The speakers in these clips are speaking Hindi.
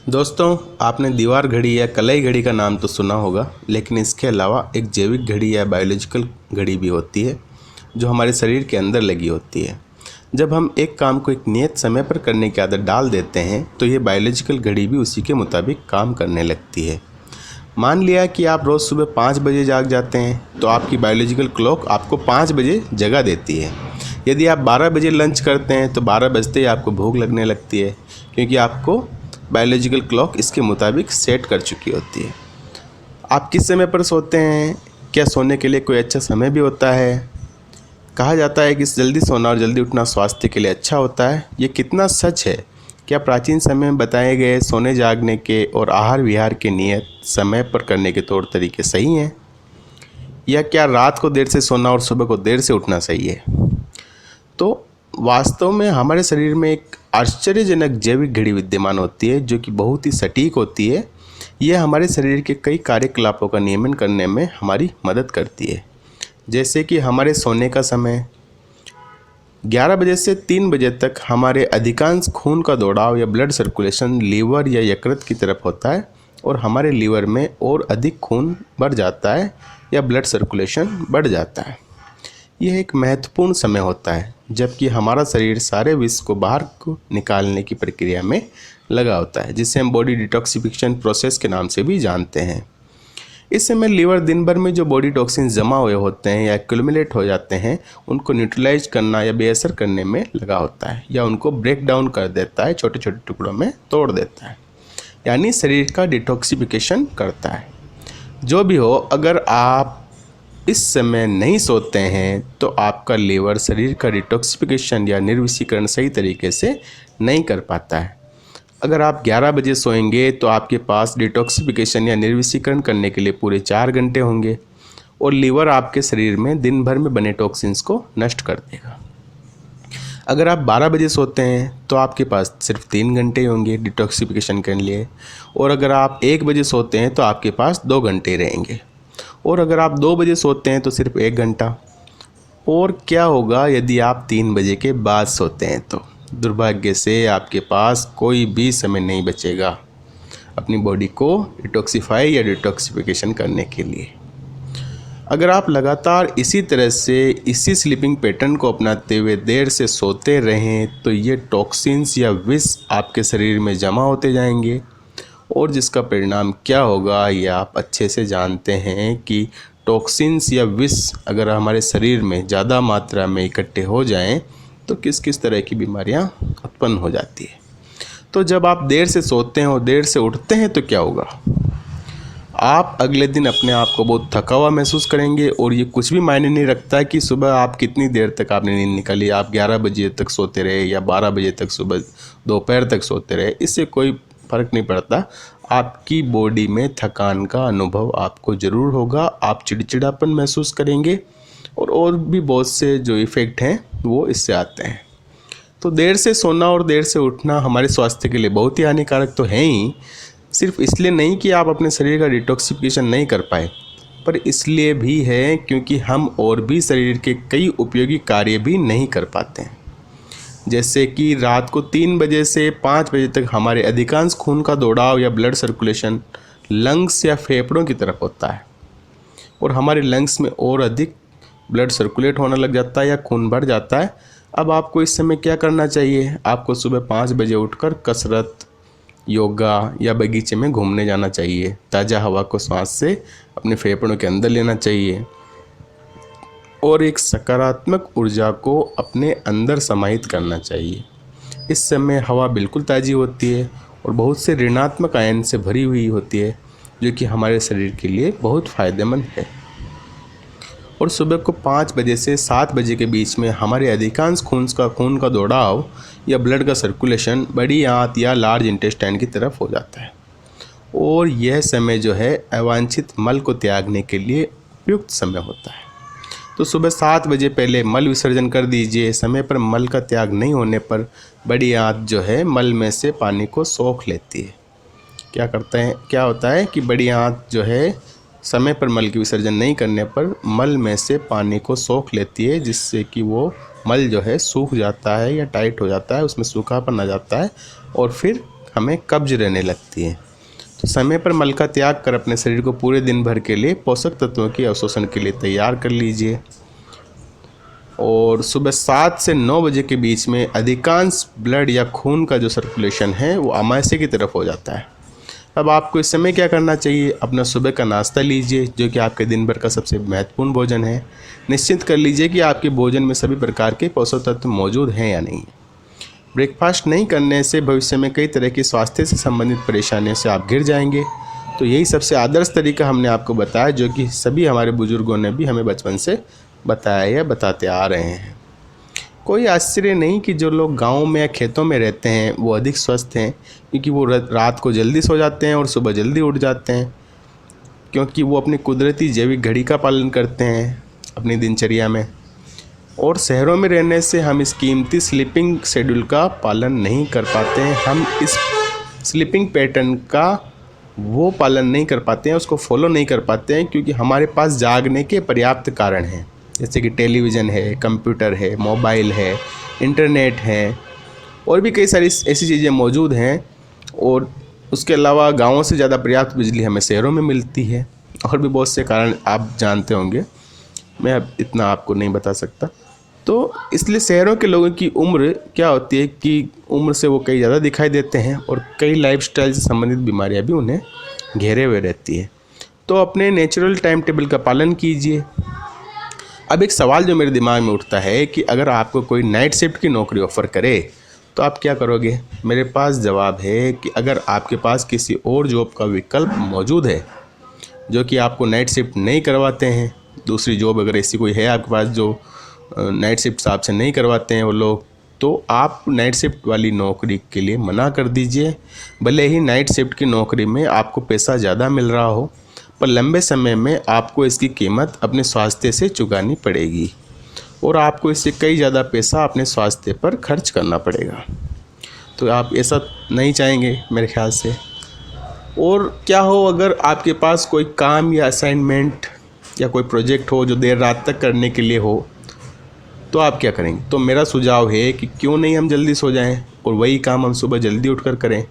दोस्तों, आपने दीवार घड़ी या कलाई घड़ी का नाम तो सुना होगा, लेकिन इसके अलावा एक जैविक घड़ी या बायोलॉजिकल घड़ी भी होती है जो हमारे शरीर के अंदर लगी होती है। जब हम एक काम को एक नियत समय पर करने की आदत डाल देते हैं तो ये बायोलॉजिकल घड़ी भी उसी के मुताबिक काम करने लगती है। मान लिया कि आप रोज़ सुबह 5 बजे जाग जाते हैं तो आपकी बायोलॉजिकल क्लॉक आपको 5 बजे जगा देती है। यदि आप 12 बजे लंच करते हैं तो 12 बजते ही आपको भूख लगने लगती है, क्योंकि आपको बायोलॉजिकल क्लॉक इसके मुताबिक सेट कर चुकी होती है। आप किस समय पर सोते हैं? क्या सोने के लिए कोई अच्छा समय भी होता है? कहा जाता है कि जल्दी सोना और जल्दी उठना स्वास्थ्य के लिए अच्छा होता है। ये कितना सच है? क्या प्राचीन समय में बताए गए सोने जागने के और आहार विहार के नियत समय पर करने के तौर तरीके सही हैं? या क्या रात को देर से सोना और सुबह को देर से उठना सही है? तो वास्तव में हमारे शरीर में एक आश्चर्यजनक जैविक घड़ी विद्यमान होती है जो कि बहुत ही सटीक होती है। यह हमारे शरीर के कई कार्यकलापों का नियमन करने में हमारी मदद करती है। जैसे कि हमारे सोने का समय 11 बजे से 3 बजे तक हमारे अधिकांश खून का दौड़ाव या ब्लड सर्कुलेशन लीवर या यकृत की तरफ होता है और हमारे लीवर में और अधिक खून बढ़ जाता है या ब्लड सर्कुलेशन बढ़ जाता है। यह एक महत्वपूर्ण समय होता है जबकि हमारा शरीर सारे विष को बाहर को निकालने की प्रक्रिया में लगा होता है, जिसे हम बॉडी डिटॉक्सिफिकेशन प्रोसेस के नाम से भी जानते हैं। इस समय लीवर दिन भर में जो बॉडी टॉक्सिन जमा हुए होते हैं या एक्यूमुलेट हो जाते हैं उनको न्यूट्रलाइज करना या बेअसर करने में लगा होता है या उनको ब्रेक डाउन कर देता है, छोटे छोटे टुकड़ों में तोड़ देता है, यानी शरीर का डिटॉक्सिफिकेशन करता है। जो भी हो, अगर आप इस समय नहीं सोते हैं तो आपका लीवर शरीर का डिटॉक्सिफिकेशन या निर्विषीकरण सही तरीके से नहीं कर पाता है। अगर आप 11 बजे सोएंगे तो आपके पास डिटॉक्सिफिकेशन या निर्विषीकरण करने के लिए पूरे 4 घंटे होंगे और लीवर आपके शरीर में दिन भर में बने टॉक्सिन्स को नष्ट कर देगा। अगर आप 12 बजे सोते हैं तो आपके पास सिर्फ 3 घंटे होंगे डिटॉक्सिफिकेशन के लिए, और अगर आप 1 बजे सोते हैं तो आपके पास 2 घंटे रहेंगे, और अगर आप 2 बजे सोते हैं तो सिर्फ 1 घंटा। और क्या होगा यदि आप 3 बजे के बाद सोते हैं? तो दुर्भाग्य से आपके पास कोई भी समय नहीं बचेगा अपनी बॉडी को डिटॉक्सिफाई या डिटॉक्सिफिकेशन करने के लिए। अगर आप लगातार इसी तरह से इसी स्लीपिंग पैटर्न को अपनाते हुए देर से सोते रहें तो ये टॉक्सिन्स या विष आपके शरीर में जमा होते जाएंगे, और जिसका परिणाम क्या होगा ये आप अच्छे से जानते हैं कि टॉक्सिन्स या विष अगर हमारे शरीर में ज़्यादा मात्रा में इकट्ठे हो जाएं तो किस किस तरह की बीमारियां उत्पन्न हो जाती है। तो जब आप देर से सोते हैं और देर से उठते हैं तो क्या होगा? आप अगले दिन अपने आप को बहुत थका हुआ महसूस करेंगे, और ये कुछ भी मायने नहीं रखता कि सुबह आप कितनी देर तक आपने नींद निकाली, आप 11 बजे तक सोते रहे या 12 बजे तक सुबह दोपहर तक सोते रहे, इससे कोई फ़र्क नहीं पड़ता। आपकी बॉडी में थकान का अनुभव आपको ज़रूर होगा, आप चिड़चिड़ापन महसूस करेंगे और भी बहुत से जो इफ़ेक्ट हैं वो इससे आते हैं। तो देर से सोना और देर से उठना हमारे स्वास्थ्य के लिए बहुत ही हानिकारक तो है ही, सिर्फ इसलिए नहीं कि आप अपने शरीर का डिटॉक्सिफिकेशन नहीं कर पाए, पर इसलिए भी है क्योंकि हम और भी शरीर के कई उपयोगी कार्य भी नहीं कर पाते हैं। जैसे कि रात को 3 बजे से 5 बजे तक हमारे अधिकांश खून का दौड़ाव या ब्लड सर्कुलेशन लंग्स या फेफड़ों की तरफ होता है, और हमारे लंग्स में और अधिक ब्लड सर्कुलेट होने लग जाता है या खून बढ़ जाता है। अब आपको इस समय क्या करना चाहिए? आपको सुबह 5 बजे उठकर कसरत, योगा या बगीचे में घूमने जाना चाहिए। ताज़ा हवा को सांस से अपने फेफड़ों के अंदर लेना चाहिए और एक सकारात्मक ऊर्जा को अपने अंदर समाहित करना चाहिए। इस समय हवा बिल्कुल ताज़ी होती है और बहुत से ऋणात्मक आयन से भरी हुई होती है जो कि हमारे शरीर के लिए बहुत फ़ायदेमंद है। और सुबह को 5 बजे से 7 बजे के बीच में हमारे अधिकांश खून का दौड़ाव या ब्लड का सर्कुलेशन बड़ी आंत या लार्ज इंटेस्टाइन की तरफ हो जाता है, और यह समय जो है अवांछित मल को त्यागने के लिए उपयुक्त समय होता है। तो सुबह 7 बजे पहले मल विसर्जन कर दीजिए। समय पर मल का त्याग नहीं होने पर बड़ी आंत जो है मल में से पानी को सोख लेती है। क्या होता है कि बड़ी आंत जो है समय पर मल की विसर्जन नहीं करने पर मल में से पानी को सोख लेती है, जिससे कि वो मल जो है सूख जाता है या टाइट हो जाता है, उसमें सूखापन आ जाता है और फिर हमें कब्ज रहने लगती है। तो समय पर मल का त्याग कर अपने शरीर को पूरे दिन भर के लिए पोषक तत्वों के अवशोषण के लिए तैयार कर लीजिए। और सुबह 7 से 9 बजे के बीच में अधिकांश ब्लड या खून का जो सर्कुलेशन है वो अमाशय की तरफ हो जाता है। अब आपको इस समय क्या करना चाहिए, अपना सुबह का नाश्ता लीजिए जो कि आपके दिन भर का सबसे महत्वपूर्ण भोजन है। निश्चित कर लीजिए कि आपके भोजन में सभी प्रकार के पोषक तत्व मौजूद हैं या नहीं। ब्रेकफास्ट नहीं करने से भविष्य में कई तरह की स्वास्थ्य से संबंधित परेशानियों से आप घिर जाएंगे। तो यही सबसे आदर्श तरीका हमने आपको बताया, जो कि सभी हमारे बुजुर्गों ने भी हमें बचपन से बताया या बताते आ रहे हैं। कोई आश्चर्य नहीं कि जो लोग गाँव में या खेतों में रहते हैं वो अधिक स्वस्थ हैं, क्योंकि वो रात को जल्दी सो जाते हैं और सुबह जल्दी उठ जाते हैं, क्योंकि वो अपनी कुदरती जैविक घड़ी का पालन करते हैं अपनी दिनचर्या में। और शहरों में रहने से हम इस कीमती स्लीपिंग शेड्यूल का पालन नहीं कर पाते हैं। हम इस स्लीपिंग पैटर्न का वो पालन नहीं कर पाते हैं, उसको फॉलो नहीं कर पाते हैं, क्योंकि हमारे पास जागने के पर्याप्त कारण हैं, जैसे कि टेलीविज़न है, कंप्यूटर है, मोबाइल है, इंटरनेट है और भी कई सारी ऐसी चीज़ें मौजूद हैं। और उसके अलावा गाँवों से ज़्यादा पर्याप्त बिजली हमें शहरों में मिलती है, और भी बहुत से कारण आप जानते होंगे, मैं अब इतना आपको नहीं बता सकता। तो इसलिए शहरों के लोगों की उम्र क्या होती है कि उम्र से वो कई ज़्यादा दिखाई देते हैं और कई लाइफस्टाइल से संबंधित बीमारियां भी उन्हें घेरे हुए रहती है। तो अपने नेचुरल टाइम टेबल का पालन कीजिए। अब एक सवाल जो मेरे दिमाग में उठता है कि अगर आपको कोई नाइट शिफ्ट की नौकरी ऑफ़र करे तो आप क्या करोगे? मेरे पास जवाब है कि अगर आपके पास किसी और जॉब का विकल्प मौजूद है जो कि आपको नाइट शिफ्ट नहीं करवाते हैं, दूसरी जॉब अगर ऐसी कोई है आपके पास जो नाइट शिफ्ट आपसे नहीं करवाते हैं वो लोग, तो आप नाइट शिफ्ट वाली नौकरी के लिए मना कर दीजिए। भले ही नाइट शिफ्ट की नौकरी में आपको पैसा ज़्यादा मिल रहा हो, पर लंबे समय में आपको इसकी कीमत अपने स्वास्थ्य से चुकानी पड़ेगी और आपको इससे कई ज़्यादा पैसा अपने स्वास्थ्य पर खर्च करना पड़ेगा। तो आप ऐसा नहीं चाहेंगे मेरे ख्याल से। और क्या हो अगर आपके पास कोई काम या असाइनमेंट या कोई प्रोजेक्ट हो जो देर रात तक करने के लिए हो, तो आप क्या करेंगे? तो मेरा सुझाव है कि क्यों नहीं हम जल्दी सो जाएं और वही काम हम सुबह जल्दी उठकर करें।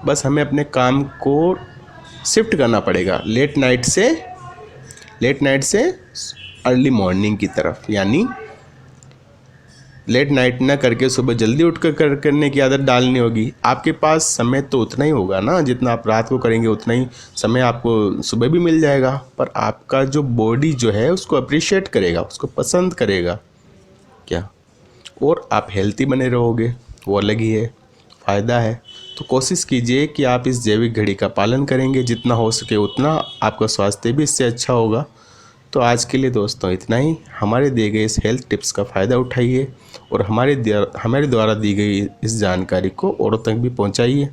बस हमें अपने काम को शिफ्ट करना पड़ेगा लेट नाइट से अर्ली मॉर्निंग की तरफ, यानी लेट नाइट ना करके सुबह जल्दी उठकर करने की आदत डालनी होगी। आपके पास समय तो उतना ही होगा ना, जितना आप रात को करेंगे उतना ही समय आपको सुबह भी मिल जाएगा, पर आपका जो बॉडी जो है उसको अप्रिशिएट करेगा, उसको पसंद करेगा क्या, और आप हेल्थी बने रहोगे, वो अलग ही है, फ़ायदा है। तो कोशिश कीजिए कि आप इस जैविक घड़ी का पालन करेंगे, जितना हो सके उतना आपका स्वास्थ्य भी इससे अच्छा होगा। तो आज के लिए दोस्तों इतना ही। हमारे दिए गए इस हेल्थ टिप्स का फ़ायदा उठाइए और हमारे द्वारा दी गई इस जानकारी को औरों तक भी पहुंचाइए।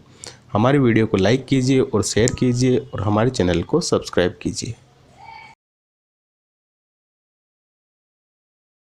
हमारे वीडियो को लाइक कीजिए और शेयर कीजिए और हमारे चैनल को सब्सक्राइब कीजिए।